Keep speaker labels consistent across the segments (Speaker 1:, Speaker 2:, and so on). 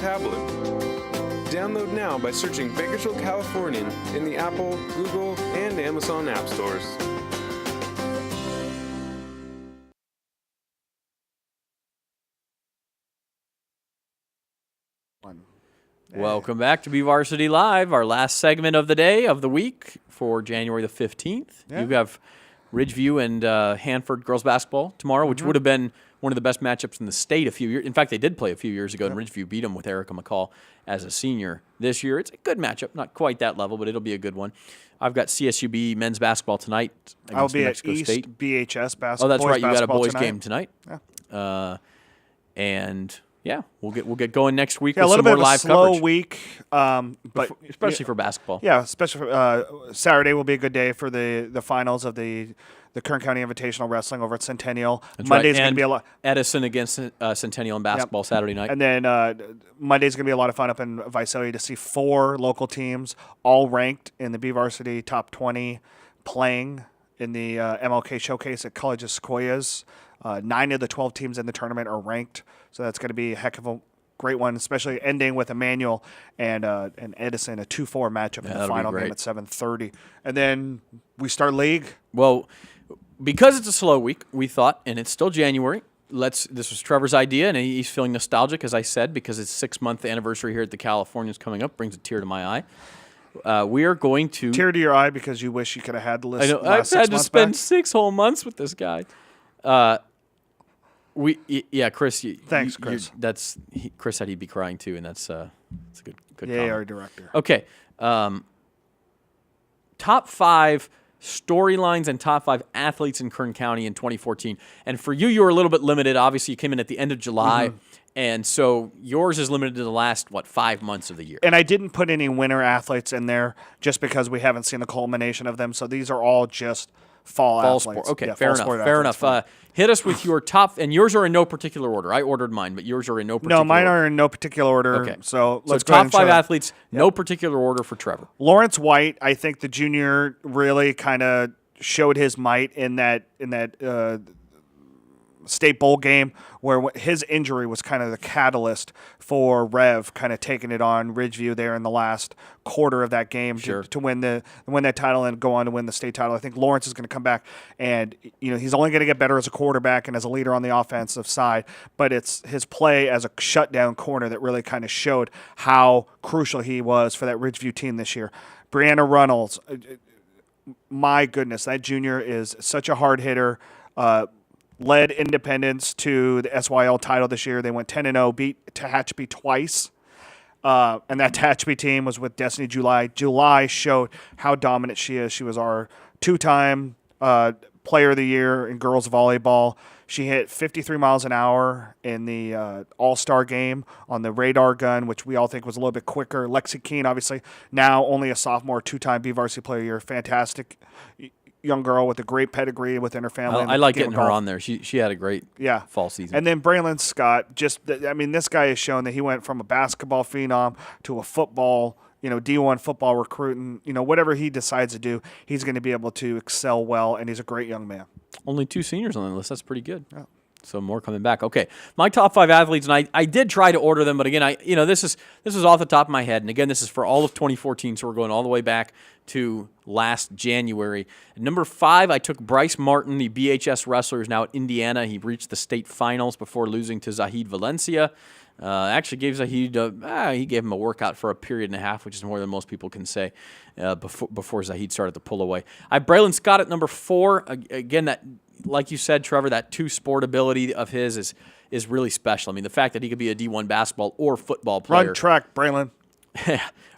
Speaker 1: tablet. Download now by searching Bakersfield Californian in the Apple, Google, and Amazon app stores.
Speaker 2: Welcome back to BVarsity Live, our last segment of the day, of the week, for January the 15th. Yeah. You have Ridgeview and Hanford girls basketball tomorrow, which would have been one of the best matchups in the state a few years. In fact, they did play a few years ago, and Ridgeview beat them with Erica McCall as a senior. This year, it's a good matchup. Not quite that level, but it'll be a good one. I've got CSUB men's basketball tonight against
Speaker 3: I'll be
Speaker 2: New Mexico
Speaker 3: at East
Speaker 2: State.
Speaker 3: BHS basketball.
Speaker 2: Oh, that's right. You got a boys
Speaker 3: tonight.
Speaker 2: game tonight.
Speaker 3: Yeah.
Speaker 2: And yeah, we'll get going next week.
Speaker 3: Yeah,
Speaker 2: with
Speaker 3: a little
Speaker 2: some
Speaker 3: bit
Speaker 2: more
Speaker 3: of a
Speaker 2: live
Speaker 3: slow
Speaker 2: coverage.
Speaker 3: week, but
Speaker 2: especially for basketball.
Speaker 3: Yeah, especially for, Saturday will be a good day for the finals of the Kern County Invitational Wrestling over at Centennial.
Speaker 2: That's
Speaker 3: Monday's
Speaker 2: right.
Speaker 3: going to be a lot.
Speaker 2: Edison against Centennial in basketball Saturday night.
Speaker 3: And then Monday's going to be a lot of fun up in Visalia to see 4 local teams, all ranked in the BVarsity top 20, playing in the MLK Showcase at College of Sequoias. 9 of the 12 teams in the tournament are ranked, so that's going to be a heck of a great one, especially ending with Emmanuel and Edison, a 2-4 matchup in the final game at 7:30. And then we start league.
Speaker 2: Well, because it's a slow week, we thought, and it's still January, this was Trevor's idea, and he's feeling nostalgic, as I said, because it's 6-month anniversary here at the Californians coming up, brings a tear to my eye. We are going to...
Speaker 3: Tear to your eye because you wish you could have had the list.
Speaker 2: I know. I've had to spend 6 whole months with this guy. Chris.
Speaker 3: Thanks, Chris.
Speaker 2: Chris said he'd be crying too, and that's a good
Speaker 3: yeah,
Speaker 2: comment.
Speaker 3: our director.
Speaker 2: Okay, top 5 storylines and top 5 athletes in Kern County in 2014. And for you were a little bit limited. Obviously, you came in at the end of July, and so yours is limited to the last 5 months of the year.
Speaker 3: And I didn't put any winter athletes in there just because we haven't seen the culmination of them. So these are all just fall athletes.
Speaker 2: Sport. Okay,
Speaker 3: yeah,
Speaker 2: fair enough. Hit us with your top, and yours are in no particular order. I ordered mine, but yours are in no particular order.
Speaker 3: No, mine are in no particular order.
Speaker 2: Okay.
Speaker 3: So let's go
Speaker 2: top
Speaker 3: ahead and
Speaker 2: 5 athletes, no particular order for Trevor.
Speaker 3: Lawrence White, I think the junior really kind of showed his might in that state bowl game where his injury was kind of the catalyst for Rev kind of taking it on Ridgeview there in the last quarter of that game to win that title and go on to win the state title. I think Lawrence is going to come back, and he's only going to get better as a quarterback and as a leader on the offensive side, but it's his play as a shutdown corner that really kind of showed how crucial he was for that Ridgeview team this year. Brianna Runnels, my goodness, that junior is such a hard hitter. Led Independence to the SYL title this year. They went 10-0, beat Tehachapi twice. And that Tehachapi team was with Destiny July. July showed how dominant she is. She was our 2-time player of the year in girls volleyball. She hit 53 miles an hour in the all-star game on the radar gun, which we all think was a little bit quicker. Lexi Keene, obviously, now only a sophomore, 2-time BVarsity player of the year. Fantastic young girl with a great pedigree within her family.
Speaker 2: I like getting her on there. She had a great fall season.
Speaker 3: And then Braylon Scott, this guy has shown that he went from a basketball phenom to a football, D1 football recruit, and whatever he decides to do, he's going to be able to excel well, and he's a great young man.
Speaker 2: Only 2 seniors on the list. That's pretty good. Yeah. So more coming back. Okay, my top 5 athletes, and I did try to order them, but again, this is off the top of my head, and again, this is for all of 2014, so we're going all the way back to last January. At number 5, I took Bryce Martin, the BHS wrestler, who's now at Indiana. He reached the state finals before losing to Zahid Valencia. Actually gave Zahid he gave him a workout for a period and a half, which is more than most people can say before Zahid started to pull away. I have Braylon Scott at number 4. Again, that, like you said, Trevor, that 2-sport ability of his is really special. I mean, the fact that he could be a D1 basketball or football player.
Speaker 3: Run track, Braylon.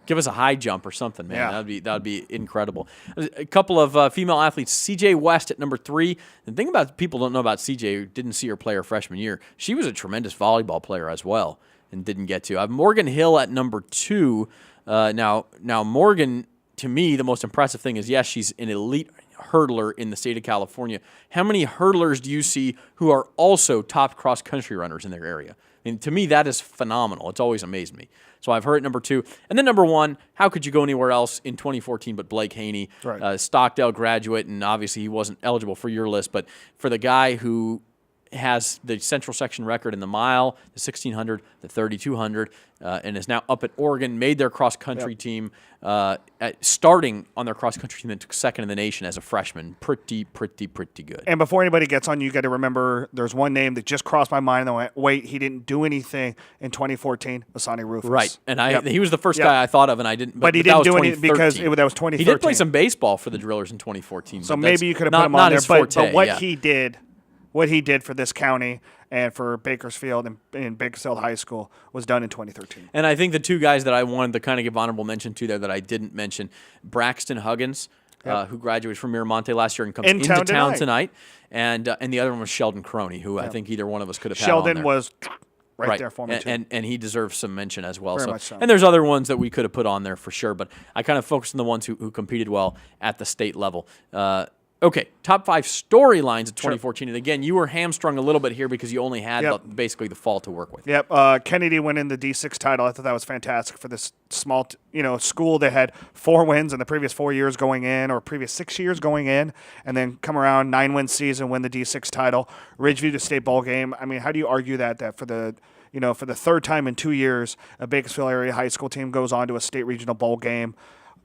Speaker 2: Give us a high jump or something, man. Yeah. That'd be incredible. A couple of female athletes. CJ West at number 3. The thing about people don't know about CJ who didn't see her play her freshman year, she was a tremendous volleyball player as well and didn't get to. I have Morgan Hill at number 2. Now Morgan, to me, the most impressive thing is, yes, she's an elite hurdler in the state of California. How many hurdlers do you see who are also top cross-country runners in their area? I mean, to me, that is phenomenal. It's always amazed me. So I've her at number 2. And then number 1, how could you go anywhere else in 2014 but Blake Haney,
Speaker 3: right.
Speaker 2: Stockdale graduate, and obviously he wasn't eligible for your list, but for the guy who has the Central Section record in the mile, the 1600, the 3200, and is now up at Oregon, made their cross-country team, starting on their cross-country team and took second in the nation as a freshman. Pretty good.
Speaker 3: And before anybody gets on, you got to remember there's one name that just crossed my mind, and I went, wait, he didn't do anything in 2014, Asani Rufus.
Speaker 2: Right, and he was the first guy I thought of, and I didn't.
Speaker 3: But he didn't do anything because that was 2013.
Speaker 2: He did play some baseball for the Drillers in 2014.
Speaker 3: So maybe you could have put him on there. But what he did for this county and for Bakersfield and Bakersfield High School was done in 2013.
Speaker 2: And I think the two guys that I wanted to kind of give honorable mention to there that I didn't mention, Braxton Huggins, who graduated from Miramonte last year and comes into town tonight. And the other one was Sheldon Croney, who I think either one of us could have had on there.
Speaker 3: Sheldon was right there for me, too.
Speaker 2: And he deserves some mention as well.
Speaker 3: Very much so.
Speaker 2: And there's other ones that we could have put on there for sure, but I kind of focused on the ones who competed well at the state level. Okay, top 5 storylines of 2014. And again, you were hamstrung a little bit here because you only had basically the fall to work with.
Speaker 3: Yep. Kennedy winning the D6 title. I thought that was fantastic for this small, school that had 4 wins in the previous 4 years going in, or previous 6 years going in, and then come around 9-win season, win the D6 title. Ridgeview to state bowl game. I mean, how do you argue that for the for the third time in 2 years, a Bakersfield area high school team goes on to a state regional bowl game?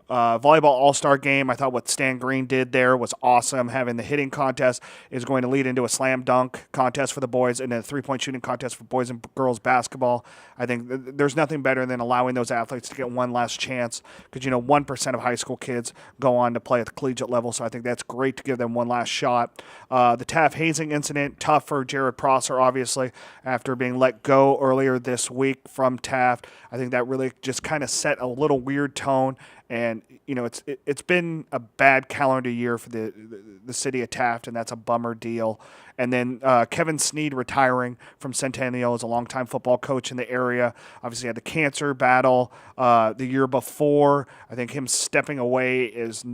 Speaker 3: Volleyball all-star game, I thought what Stan Green did there was awesome. Having the hitting contest is going to lead into a slam dunk contest for the boys and a three-point shooting contest for boys and girls basketball. I think there's nothing better than allowing those athletes to get one last chance because, 1% of high school kids go on to play at the collegiate level, so I think that's great to give them one last shot. The Taft hazing incident, tough for Jared Prosser, obviously, after being let go earlier this week from Taft. I think that really just kind of set a little weird tone. And, it's been a bad calendar year for the city of Taft, and that's a bummer deal. And then Kevin Sneed retiring from Centennial as a longtime football coach in the area. Obviously had the cancer battle the year before. I think him stepping away is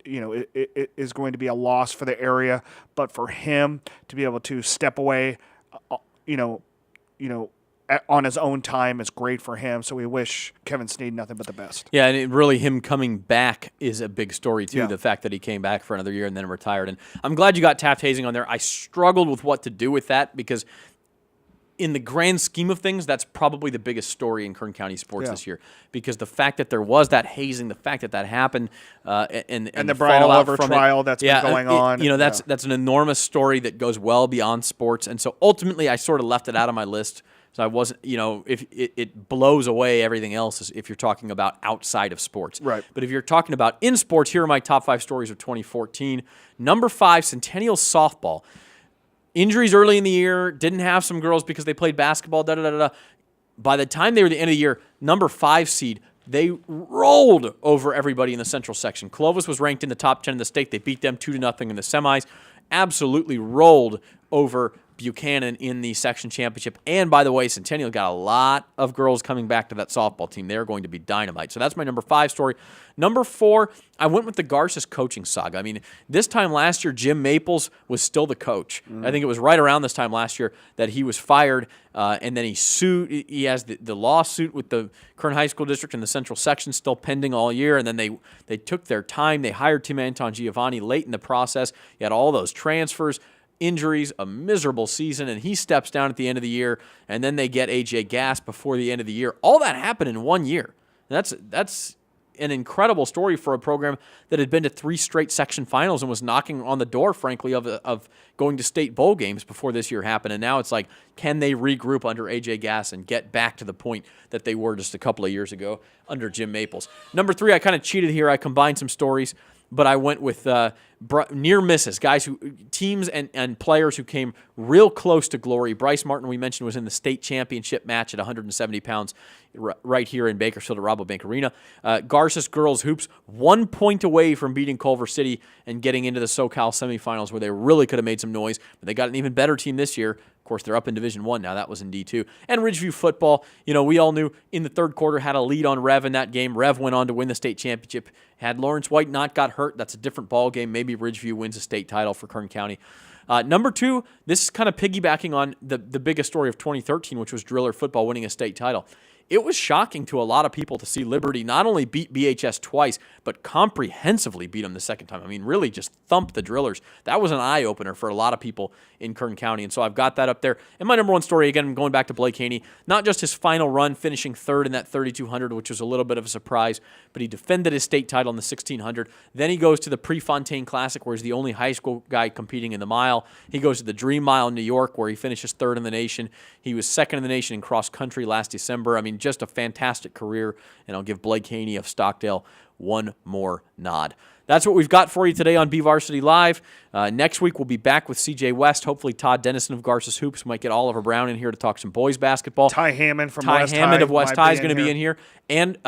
Speaker 3: it is going to be a loss for the area. But for him to be able to step away, on his own time is great for him. So we wish Kevin Sneed nothing but the best.
Speaker 2: Yeah, and really him coming back is a big story, too, the fact that he came back for another year and then retired. And I'm glad you got Taft hazing on there. I struggled with what to do with that because in the grand scheme of things, that's probably the biggest story in Kern County sports this year because the fact that there was that hazing, the fact that happened, and
Speaker 3: the Brian Oliver trial that's been going on.
Speaker 2: That's an enormous story that goes well beyond sports. And so ultimately I sort of left it out of my list. So I wasn't, if it blows away everything else if you're talking about outside of sports.
Speaker 3: Right.
Speaker 2: But if you're talking about in sports, here are my top 5 stories of 2014. Number 5, Centennial softball. Injuries early in the year, didn't have some girls because they played basketball, da-da-da-da. By the time they were at the end of the year, number 5 seed, they rolled over everybody in the Central Section. Clovis was ranked in the top 10 in the state. They beat them 2-0 in the semis. Absolutely rolled over Buchanan in the section championship. And by the way, Centennial got a lot of girls coming back to that softball team. They're going to be dynamite. So that's my number 5 story. Number 4, I went with the Garces coaching saga. I mean, this time last year, Jim Maples was still the coach. I think it was right around this time last year that he was fired, and then he sued. He has the lawsuit with the Kern High School District and the Central Section still pending all year, and then they took their time. They hired Tim Anton Giovanni late in the process. You had all those transfers, injuries, a miserable season, and he steps down at the end of the year, and then they get A.J. Gass before the end of the year. All that happened in 1 year. That's an incredible story for a program that had been to 3 straight section finals and was knocking on the door, frankly, of going to state bowl games before this year happened. And now it's like, can they regroup under A.J. Gass and get back to the point that they were just a couple of years ago under Jim Maples? Number 3, I kind of cheated here. I combined some stories, but I went with near misses, guys teams and players who came real close to glory. Bryce Martin, we mentioned, was in the state championship match at 170 pounds right here in Bakersfield at Rabobank Arena. Garces girls hoops 1 point away from beating Culver City and getting into the SoCal semifinals where they really could have made some noise, but they got an even better team this year. Of course, they're up in Division I now. That was in D2. And Ridgeview football, we all knew in the third quarter had a lead on Rev in that game. Rev went on to win the state championship. Had Lawrence White not got hurt, that's a different ball game. Maybe Ridgeview wins a state title for Kern County. Number 2, this is kind of piggybacking on the biggest story of 2013, which was Driller football winning a state title. it was shocking to a lot of people to see Liberty not only beat BHS twice, but comprehensively beat them the second time. I mean, really just thump the Drillers. That was an eye-opener for a lot of people in Kern County, and so I've got that up there. And my number one story, again, going back to Blake Haney, not just his final run, finishing third in that 3,200, which was a little bit of a surprise, but he defended his state title in the 1,600. Then he goes to the Prefontaine Classic, where he's the only high school guy competing in the mile. He goes to the Dream Mile in New York, where he finishes third in the nation. He was second in the nation in cross country last December. I mean, just a fantastic career, and I'll give Blake Haney of Stockdale one more nod. That's what we've got for you today on BVarsity Live. Next week, we'll be back with CJ West. Hopefully, Todd Dennison of Garces Hoops might get Oliver Brown in here to talk some boys basketball.
Speaker 3: Ty Hammond from
Speaker 2: Ty
Speaker 3: West
Speaker 2: Hammond
Speaker 3: High
Speaker 2: of West
Speaker 3: might
Speaker 2: High is going to be in here. And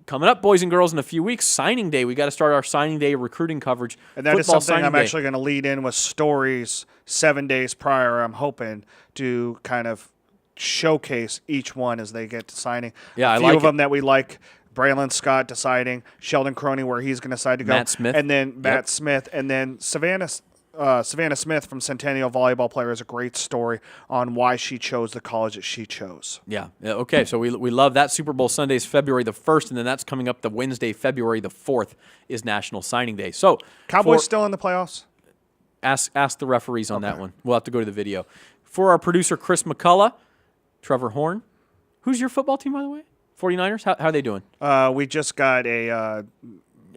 Speaker 2: coming up, boys and girls, in a few weeks, signing day. We got to start our signing day recruiting coverage.
Speaker 3: And that is
Speaker 2: Football
Speaker 3: something I'm
Speaker 2: signing day.
Speaker 3: actually going to lead in with stories 7 days prior. I'm hoping to kind of showcase each one as they get to signing.
Speaker 2: Yeah,
Speaker 3: a few
Speaker 2: I like
Speaker 3: of them
Speaker 2: it.
Speaker 3: that we like. Braylon Scott deciding, Sheldon Croney where he's going to decide to go,
Speaker 2: Matt Smith.
Speaker 3: and then Matt Smith, and then Savannah Smith from Centennial volleyball player is a great story on why she chose the college that she chose.
Speaker 2: Yeah. Okay. So we love that. Super Bowl Sunday is February the 1st, and then that's coming up the Wednesday, February the 4th is National Signing Day. So
Speaker 3: Cowboys still in the playoffs?
Speaker 2: Ask the referees on that one. We'll have to go to the video. For our producer, Chris McCullough, Trevor Horn. Who's your football team, by the way? 49ers? How are they doing?
Speaker 3: We just got a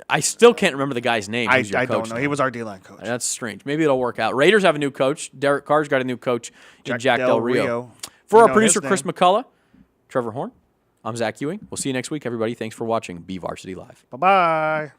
Speaker 2: I still can't remember the guy's name.
Speaker 3: I
Speaker 2: Who's your
Speaker 3: don't
Speaker 2: coach
Speaker 3: know.
Speaker 2: now?
Speaker 3: He was our D-line coach.
Speaker 2: That's strange. Maybe it'll work out. Raiders have a new coach. Derek Carr's got a new coach in Jack Del Rio. For
Speaker 3: I
Speaker 2: our
Speaker 3: know
Speaker 2: producer,
Speaker 3: his
Speaker 2: Chris
Speaker 3: name.
Speaker 2: McCullough, Trevor Horn, I'm Zach Ewing. We'll see you next week, everybody. Thanks for watching BVarsity Live.
Speaker 3: Bye-bye.